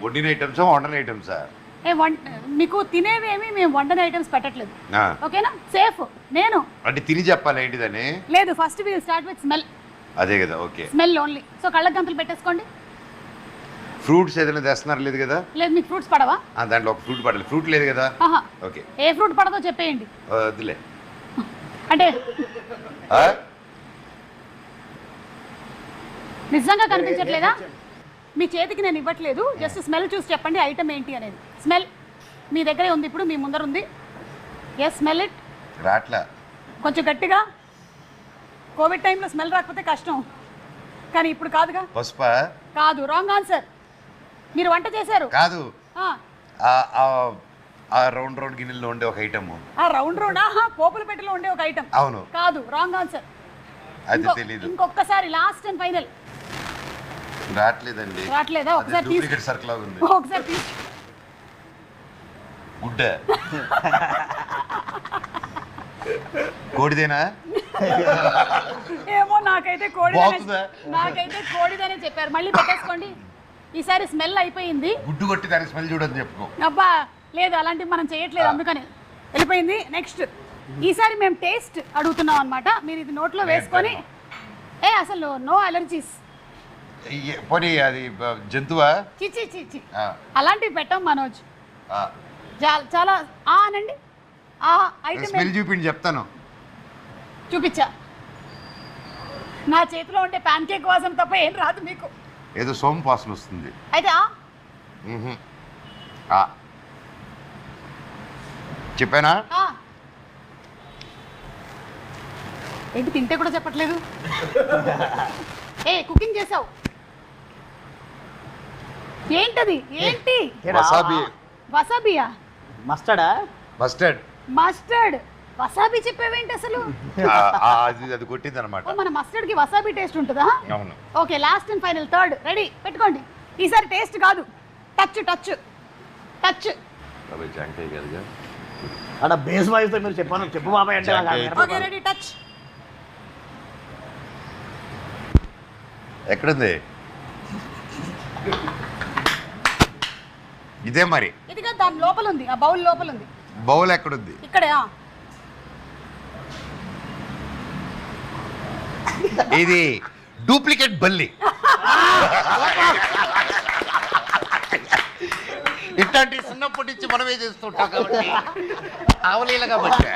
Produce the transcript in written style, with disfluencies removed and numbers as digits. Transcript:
వండిన ఐటమ్సా వండని ఐటమ్సా? మీకు తినేవేమి మేము వండని ఐటమ్స్ పెట్టట్లేదు, ఓకేనా? సేఫ్. నేను అంటే తిని చెప్పాలి ఏంటిదని లేదు. First will start with smell. అదే కదా, ఓకే. Smell only. సో కళ్ళ గంతులు పెట్టేసుకోండి. ఫ్రూట్స్ ఏదైనా తెస్తున్నారు లేదు కదా? లేదు. మీకు ఫ్రూట్స్ పడవా? దాంట్లో ఒక ఫ్రూట్ పడాలి. ఫ్రూట్ లేదు కదా? ఓకే. ఏ ఫ్రూట్ పడదో చెప్పేయండి. వద్దులే. అంటే నిజంగా కనిపించట్లేదా? మీ చేతికి నేను ఇవ్వట్లేదు, జస్ట్ స్మెల్ చూసి చెప్పండి ఐటమ్ ఏంటి అనేది. స్మెల్ మీ దగ్గరే ఉంది, ఇప్పుడు మీ ముందర ఉంది. Yes, smell it. రాట్లా. కొంచెం గట్టిగా. కోవిడ్ టైంలో స్మెల్ రాకపోతే కష్టం, కానీ ఇప్పుడు కాదుగా. పసుప కాదు, రాంగ్ ఆన్సర్. మీరు వంట చేశారు కాదు. ఆ రౌండ్ రౌండ్ గిన్నెల్లో ఉండే ఒక ఐటమ్. ఆ రౌండ్ రౌండ్ పోపుల పెట్టెలో ఉండే ఒక ఐటమ్. అవును. కాదు, రాంగ్ ఆన్సర్. అది తెలీదు. ఇంకొకసారి, లాస్ట్ అండ్ ఫైనల్. రాట్లేదండి. రాట్లేదా? ఒకసారి డూప్లికేట్ సర్కిల్ లాగా ఉంది. ఒకసారి తీసి. గుడ్డ. కోడిదేనా? ఏమో, నాకైతే కోడిదనే చెప్పారు. మళ్ళీ పెట్టేసుకోండి. ఈసారి స్మెల్ అయిపోయింది. గుడ్డు కొట్టి దానికి స్మెల్ చూడని చెప్పుకో. అబ్బా లేదు, అలాంటివి మనం చేయట్లేదు, అందుకని వెళ్ళిపోయింది. నెక్స్ట్, ఈసారి మేము టేస్ట్ అడుగుతున్నాం అనమాట. మీరు ఇది నోట్లో వేసుకొని అసలు నో అలర్జీస్. పోనీ అది జంతువా? చిచి చిచి, అలాంటివి పెట్టాం మనోజ్. చాలా అనండి. ఆ ఐటమ్ స్మెల్ చూపిండి చెప్తాను. చూపించా. నా చేతిలో ఉంటే ప్యాన్ కేక్ వాసన తప్ప ఏం రాదు మీకు. ఏదో సోము వాసన వస్తుంది. అయితే చెప్పానా? ఏంటి తింటే కూడా చెప్పట్లేదు? కుకింగ్ చేసావు ఏంటది? ఏంటి? వసాబి. వసాబియా? మస్టర్డ్. వసాబి చెప్పేవేంటి అసలు? అది కొట్టింది అనమాట. మన మస్టర్డ్ కి వసాబి టేస్ట్ ఉంటుందా? అవును. Okay, last and final, third. Ready పెట్టుకోండి. ఈసారి టేస్ట్ కాదు, టచ్ టచ్ టచ్. జాంకాయ కదగా అక్కడ బేస్ వాయిస్ తో మీరు చెప్పు బాబాయ్ అంటే. Okay, ready, touch. ఎక్కడుంది? ఇదే మరి. ఇదిగా దాని లోపల ఉంది, ఆ బౌల్ లోపల ఉంది. బౌల్ ఎక్కడుంది? ఇక్కడే. ఇది డూప్లికేట్ బల్లి. ఇట్లాంటి చిన్నప్పటి నుంచి మనమే చేస్తుంటాం కాబట్టి ఆవలీలగా పట్టా.